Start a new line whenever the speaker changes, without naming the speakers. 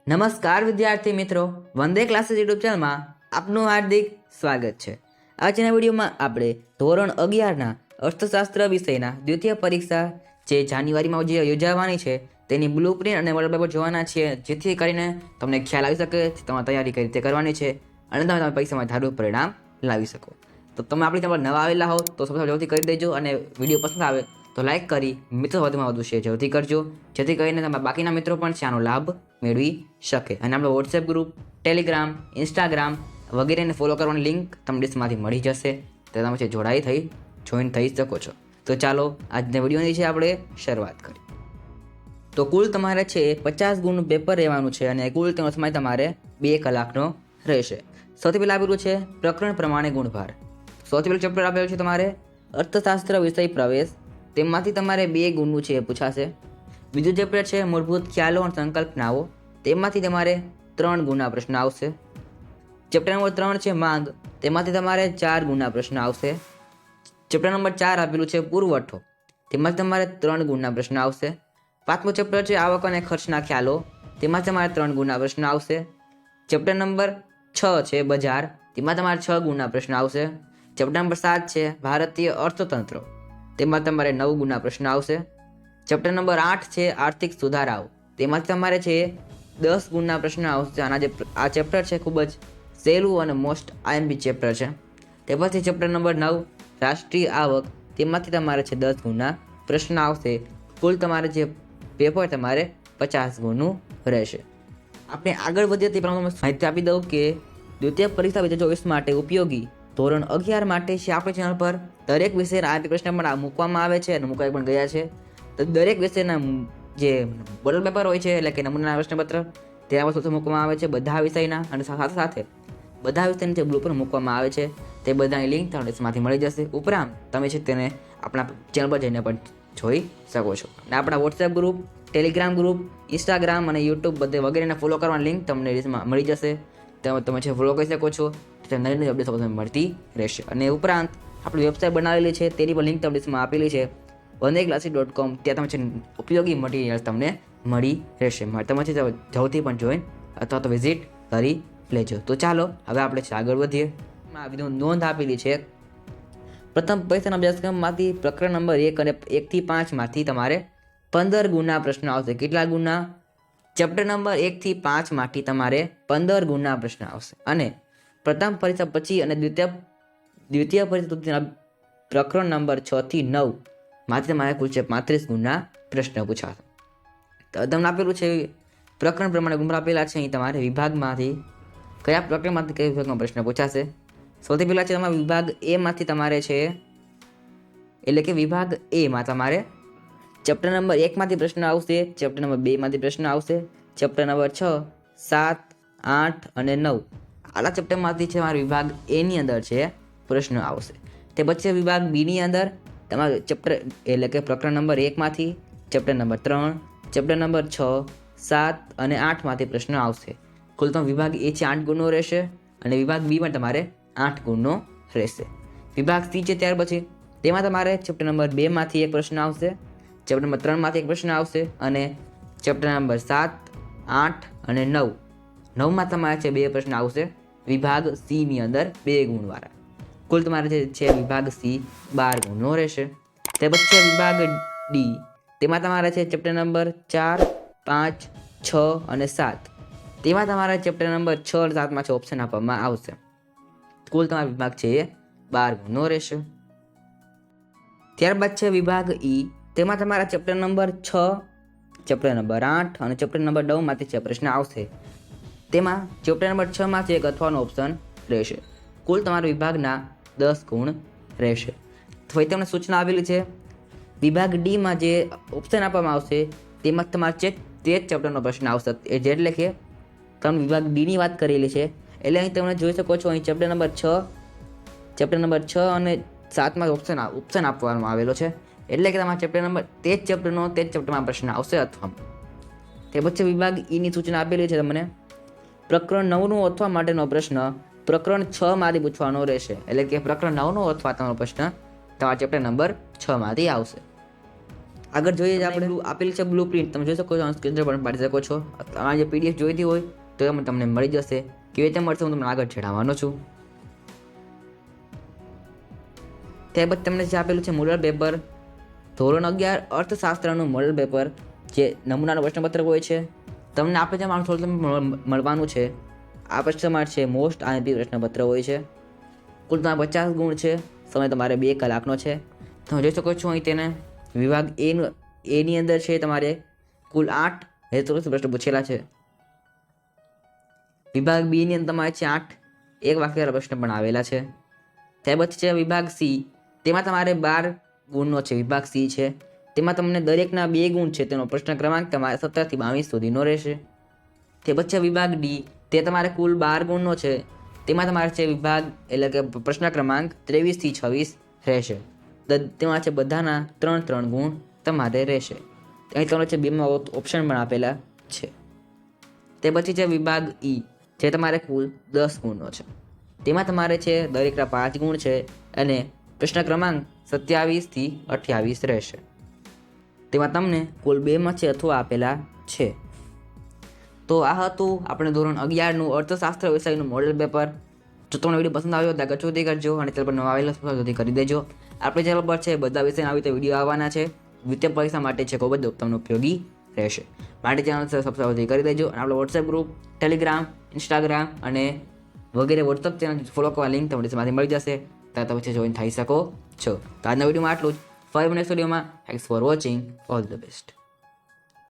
નમસ્કાર વિદ્યાર્થી મિત્રો, વંદે ક્લાસીસ યુટ્યુબ ચેનલમાં આપનું હાર્દિક સ્વાગત છે। આજના વિડીયોમાં આપણે ધોરણ 11ના અર્થશાસ્ત્ર વિષયના દ્વિતીય પરીક્ષા જે જાન્યુઆરીમાં જે યોજાવાની છે તેની બ્લુપ્રિન્ટ અને મોડલ પેપર જોવાના છીએ, જેથી કરીને તમને ખ્યાલ આવી શકે તમારે તૈયારી કઈ રીતે કરવાની છે અને તમે તમારી પરીક્ષામાં સારું પરિણામ લાવી શકો। તો તમે આપણી ચેનલ પર નવા આવેલા હો તો સૌથી જલ્દી કરી દેજો અને વિડીયો પસંદ આવે તો લાઈક કરી મિત્રો વધુમાં વધુ શેર જલ્દી કરજો, જેથી કરીને તમારા બાકીના મિત્રો પણ આનો લાભ મેળવી શકે। અને આપણો વોટ્સએપ ગ્રુપ, ટેલિગ્રામ, ઇન્સ્ટાગ્રામ વગેરેને ફોલો કરવાની લિંક તમને ડિસ્કમાંથી મળી જશે, તો તમે જોઈન થઈ શકો છો। તો ચાલો આજના વિડીયોની છે આપણે શરૂઆત કરીએ। તો કુલ તમારે છે 50 ગુણનું પેપર રહેવાનું છે અને કુલ તેનો સમય તમારે 2 કલાકનો રહેશે। સૌથી પહેલાં આપેલું છે પ્રકરણ પ્રમાણે ગુણભાર। સૌથી પહેલું ચેપ્ટર આપેલું છે તમારે અર્થશાસ્ત્ર વિષય પ્રવેશ, તેમાંથી તમારે 2 ગુણનું છે એ પૂછાશે। બીજું ચેપ્ટર છે મૂળભૂત ખ્યાલો અને સંકલ્પનાઓ, તેમાંથી તમારે 3 ગુણના પ્રશ્ન આવશે। ચેપ્ટર નંબર 3 છે માંગ, તેમાંથી તમારે 4 ગુણના પ્રશ્ન આવશે। ચેપ્ટર નંબર 4 આપેલું છે પુરવઠો, તેમાંથી તમારે 3 ગુણના પ્રશ્ન આવશે। પાંચમું ચેપ્ટર છે આવક અને ખર્ચના ખ્યાલો, તેમાંથી તમારે 3 ગુણના પ્રશ્ન આવશે। ચેપ્ટર નંબર 6 છે બજાર, તેમાં તમારે 6 ગુણના પ્રશ્ન આવશે। ચેપ્ટર નંબર 7 છે ભારતીય અર્થતંત્ર, તેમાં તમારે 9 ગુણના પ્રશ્ન આવશે। ચેપ્ટર નંબર 8 છે આર્થિક સુધારાઓ, તેમાંથી તમારે છે 10 ગુણના પ્રશ્ન આવશે। અને આ ચેપ્ટર છે ખૂબ જ સહેલું અને મોસ્ટ આઈએમપી ચેપ્ટર છે। તે પછી ચેપ્ટર નંબર 9 રાષ્ટ્રીય આવક, તેમાંથી તમારે છે 10 ગુણના પ્રશ્ન આવશે। કુલ તમારે જે પેપર તમારે 50 ગુણનું રહેશે। આપણે આગળ વધીએ તે પ્રમાણે માહિતી આપી દઉં કે દ્વિતીય પરીક્ષા 2024 માટે ઉપયોગી ધોરણ 11 માટે છે આપણી ચેનલ પર દરેક વિષયના આઈએમપી પ્રશ્ન પણ મૂકવામાં આવે છે અને મુકાઈ પણ ગયા છે। તો દરેક વિષયના જે મોડલ પેપર હોય છે એટલે કે નમૂનાના પ્રશ્નપત્ર તેના વસ્તુ મૂકવામાં આવે છે બધા વિષયના, અને સાથે સાથે બધા વિષયની જે બ્લુપ્રિન્ટ મૂકવામાં આવે છે તે બધાની લિંક તમને માંથી મળી જશે। ઉપરાંત તમે છે તેને આપણા ચેનલ પર જઈને પણ જોઈ શકો છો। અને આપણા WhatsApp group, Telegram group, Instagram અને યુટ્યુબ બધે વગેરેને ફોલો કરવાની લિંક તમને મળી જશે, તમે છે ફોલો કરી શકો છો, નવી નવી અપડેટ તમને મળતી રહેશે। અને ઉપરાંત આપણી વેબસાઇટ બનાવેલી છે તેની પણ લિંક તમને આપેલી છે wandeclassic.com, ત્યાં તમે છે ઉપયોગી મટીરિયલ તમને મળી રહેશે, તમે છે જલ્દી પણ જોઈન અથવા તો વિઝિટ કરી લેજો। તો ચાલો હવે આપણે આગળ વધીએ। આ વિડીયો નોંધ આપેલી છે પ્રથમ પરીક્ષાના અભ્યાસક્રમમાંથી પ્રકરણ નંબર 1 અને 1 થી 5 માંથી તમારે 15 ગુણના પ્રશ્નો આવશે। કેટલા ગુણના? ચેપ્ટર નંબર 1 થી 5 માંથી તમારે 15 ગુણના પ્રશ્ન આવશે। અને પ્રથમ પરીક્ષા પછી અને દ્વિતીય પરીક્ષા સુધીના પ્રકરણ નંબર 6 થી 9 માંથી તમારે કુલ 35 ગુણના પ્રશ્ન પૂછાશે। તો તમને આપેલું છે પ્રકરણ પ્રમાણે ગુણ આપેલા છે, અહીં તમારે વિભાગમાંથી કયા પ્રકરણમાંથી કયા વિભાગમાં પ્રશ્ન પૂછાશે। સૌથી પહેલા છે તમારે વિભાગ એ માંથી તમારે છે એટલે કે વિભાગ એ માં તમારે ચેપ્ટર નંબર 1 માંથી પ્રશ્ન આવશે, ચેપ્ટર નંબર 2 માંથી પ્રશ્ન આવશે, ચેપ્ટર નંબર 6, 7, 8 અને 9 આલા ચેપ્ટરમાંથી છે તમારે વિભાગ એ ની અંદર છે પ્રશ્ન આવશે। તે પછી વિભાગ બી ની અંદર તમારે ચેપ્ટર એટલે કે પ્રકરણ નંબર 1 માંથી ચેપ્ટર નંબર 3, ચેપ્ટર નંબર 6, 7 અને 8 માંથી પ્રશ્ન આવશે। કુલ તો વિભાગ એ છે 8 ગુણનો રહેશે અને વિભાગ બી માં તમારે 8 ગુણનો રહેશે। વિભાગ સી છે ત્યાર પછી તેમાં તમારે ચેપ્ટર નંબર 2 માંથી એક પ્રશ્ન આવશે, ચેપ્ટર નંબર 3 માંથી એક પ્રશ્ન આવશે અને ચેપ્ટર નંબર 7, 8 અને 9 માં તમારે છે 2 પ્રશ્ન આવશે વિભાગ સી ની અંદર 2 ગુણવાળા। કુલ તમારે જે છે વિભાગ સી 12 ગુણનો રહેશે। તે પછી વિભાગ ડી, તેમાં તમારે છે ચેપ્ટર નંબર 4, 5, 6 અને 7, તેમાં તમારા ચેપ્ટર નંબર 6 અને 7 માં ઓપ્શન આપવામાં આવશે। કુલ તમારો વિભાગ છે એ 12 ગુણનો રહેશે। ત્યારબાદ છે વિભાગ ઈ, તેમાં તમારા ચેપ્ટર નંબર 6, ચેપ્ટર નંબર 8 અને ચેપ્ટર નંબર 9 માંથી છે પ્રશ્ન આવશે। તેમાં ચેપ્ટર નંબર 6 માંથી એક અથવાનો ઓપ્શન રહેશે। કુલ તમારા વિભાગના 10 ગુણ રહેશે। તો તમને સૂચના આપેલી છે વિભાગ ડી માં જે ઓપ્શન આપવામાં આવશે તેમાં તમારે તે જ ચેપ્ટરનો પ્રશ્ન આવશે, એટલે કે તમે વિભાગ ડી ની વાત કરેલી છે એટલે અહીં તમે જોઈ શકો છો અહીં ચેપ્ટર નંબર 6 અને 7 માં ઓપ્શન આપવામાં આવેલો છે, એટલે કે તમારા ચેપ્ટર નંબર તે જ ચેપ્ટરમાં પ્રશ્ન આવશે અથવા તે પછી વિભાગ ઈ ની સૂચના આપેલી છે તમને પ્રકરણ 9 નું અથવા માટેનો પ્રશ્ન પ્રકરણ 6 માંથી પૂછવાનો રહેશે, એટલે કે પ્રકરણ 9 નો અથવા તમારો પ્રશ્ન તમારા ચેપ્ટર નંબર 6 માંથી આવશે। આગળ જોઈએ આપણે આપેલ છે બ્લુ પ્રિન્ટ, તમે જોઈ શકો છો, સ્ક્રીન પર પણ પાડી શકો છો. આ જે પીડીએફ જોઈતી હોય તો એમાં તમને મળી જશે. કેવી રીતે મળશે હું તમને આગળ જણાવવાનો છું. ત્યારબાદ તમને જે આપેલું છે મોડલ પેપર, ધોરણ 11 અર્થશાસ્ત્રનું મોડલ પેપર, જે નમૂનાનું પ્રશ્નપત્ર હોય છે. તમને આપે છે થોડું મળવાનું છે. આ પ્રશ્નમાં છે મોસ્ટ આઈએમપી પ્રશ્નપત્ર હોય છે. કુલ તમારે 50 ગુણ છે. સમય તમારે 2 કલાકનો છે. તમે જોઈ શકો છો અહીં તેને વિભાગ એની અંદર છે તમારે કુલ 8 હેતુલક્ષી પ્રશ્નો પૂછેલા છે. વિભાગ બી ની અંદર તમારે છે 8 એક વાક્યના પ્રશ્ન પણ આવેલા છે. ત્યારબાદ છે વિભાગ સી, તેમાં તમારે 12 ગુણનો છે. વિભાગ સી છે તેમાં તમને દરેકના 2 ગુણ છે. તેનો પ્રશ્ન ક્રમાંક તમારે 17 થી 22 સુધીનો રહેશે. તે પછી વિભાગ ડી, તે તમારે કુલ 12 ગુણનો છે. તેમાં તમારે છે વિભાગ એટલે કે પ્રશ્ન ક્રમાંક 23 થી 26 રહેશે. તેમાં છે બધાના 3 ગુણ તમારે રહેશે. અહીં તમને છે બેમાં ઓપ્શન પણ આપેલા છે. તે પછી છે વિભાગ ઈ, જે તમારે કુલ 10 ગુણનો છે. તેમાં તમારે છે દરેકના 5 ગુણ છે અને પ્રશ્ન ક્રમાંક 27 થી 28 રહેશે. તેમાં તમને કુલ 2 છે અથવા આપેલા છે. તો આ હતું આપણે ધોરણ 11નું અર્થશાસ્ત્ર વિષયનું મોડેલ પેપર. જો તમને વિડીયો પસંદ આવ્યો તો આગળ સુધી કરજો અને ચેનલ પર નવા આવેલા સુધી કરી દેજો. આપણી ચેનલ પર છે બધા વિષયના આવી રીતે વિડીયો આવવાના છે. દ્વિતીય પરીક્ષા માટે છે ખૂબ જ તમને ઉપયોગી રહેશે. માટે ચેનલ સબસ્ક્રાઇબ કરી દેજો. અને આપણો વોટ્સએપ ગ્રુપ, ટેલિગ્રામ, ઇન્સ્ટાગ્રામ અને વગેરે વોટ્સએપ ચેનલ ફોલો કરવા લિંક તમને તેમાંથી મળી જશે. ત્યાં તમે જોઈન થઈ શકો છો. તો આજના વિડીયોમાં આટલું જ. ફરી નેક્સ્ટ વિડીયોમાં. Thanks for watching. All the best.